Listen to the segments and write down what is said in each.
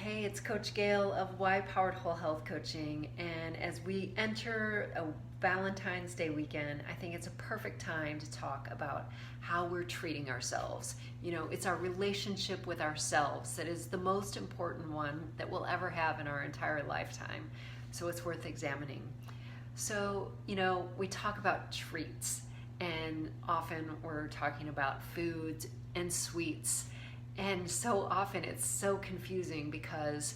Hey, it's Coach Gail of Y Powered Whole Health Coaching. And as we enter a Valentine's Day weekend, I think it's a perfect time to talk about how we're treating ourselves. You know, it's our relationship with ourselves that is the most important one that we'll ever have in our entire lifetime. So it's worth examining. So, we talk about treats, and often we're talking about foods and sweets. And so often it's so confusing because,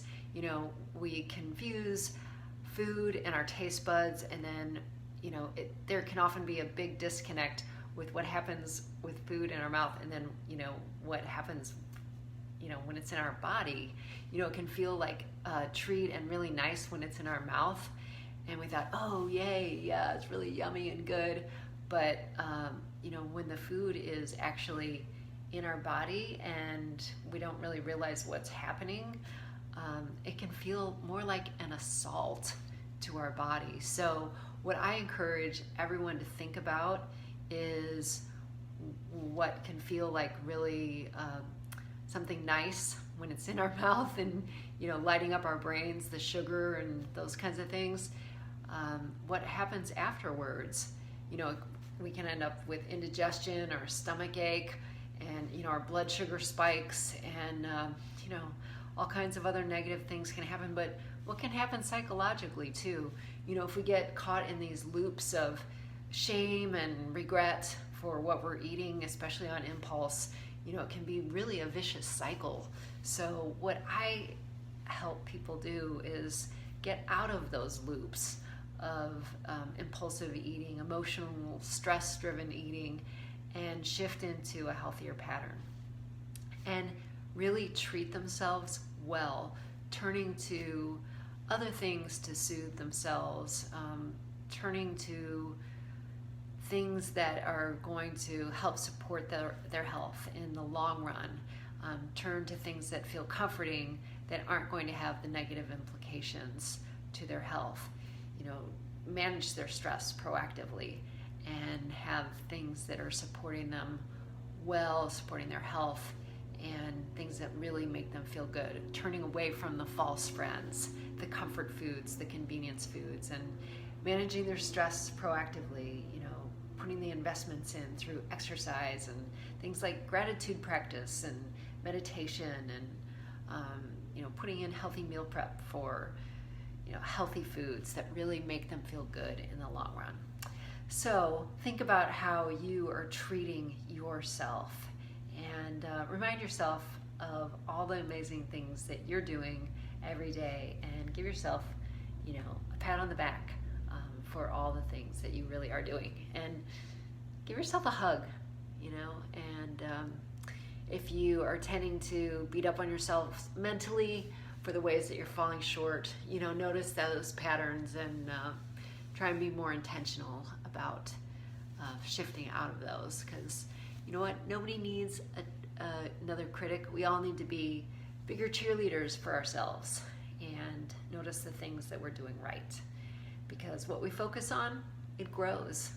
we confuse food and our taste buds, and then, there can often be a big disconnect with what happens with food in our mouth and then, what happens, when it's in our body. It can feel like a treat and really nice when it's in our mouth. And we thought, oh, yay, yeah, it's really yummy and good. But, when the food is actually in our body and we don't really realize what's happening, it can feel more like an assault to our body. So what I encourage everyone to think about is what can feel like really something nice when it's in our mouth and lighting up our brains, the sugar and those kinds of things. What happens afterwards? We can end up with indigestion or stomach ache, and our blood sugar spikes, and all kinds of other negative things can happen. But what can happen psychologically too, if we get caught in these loops of shame and regret for what we're eating, especially on impulse, it can be really a vicious cycle. So what I help people do is get out of those loops of impulsive eating, emotional, stress-driven eating, and shift into a healthier pattern. And really treat themselves well, turning to other things to soothe themselves, turning to things that are going to help support their health in the long run. Turn to things that feel comforting, that aren't going to have the negative implications to their health. Manage their stress proactively and have things that are supporting them well, supporting their health, and things that really make them feel good. Turning away from the false friends, the comfort foods, the convenience foods, and managing their stress proactively, putting the investments in through exercise and things like gratitude practice and meditation, and putting in healthy meal prep for healthy foods that really make them feel good in the long run. So think about how you are treating yourself, and remind yourself of all the amazing things that you're doing every day, and give yourself, a pat on the back for all the things that you really are doing, and give yourself a hug, and if you are tending to beat up on yourself mentally for the ways that you're falling short, notice those patterns and try and be more intentional about shifting out of those, because nobody needs another critic. We all need to be bigger cheerleaders for ourselves and notice the things that we're doing right, because what we focus on, it grows.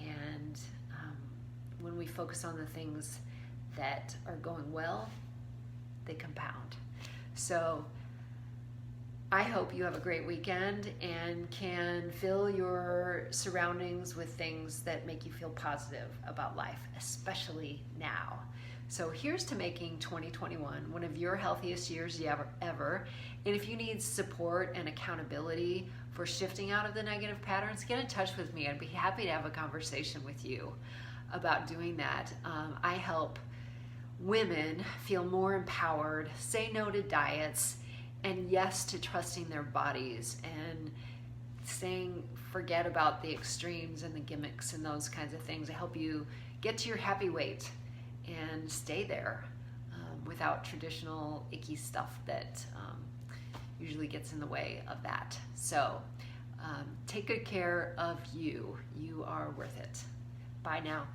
And when we focus on the things that are going well, they compound. So I hope you have a great weekend and can fill your surroundings with things that make you feel positive about life, especially now. So here's to making 2021 one of your healthiest years ever. And if you need support and accountability for shifting out of the negative patterns, get in touch with me. I'd be happy to have a conversation with you about doing that. I help women feel more empowered, say no to diets, and yes to trusting their bodies, and saying forget about the extremes and the gimmicks and those kinds of things. I help you get to your happy weight and stay there without traditional icky stuff that usually gets in the way of that. So take good care of you. You are worth it. Bye now.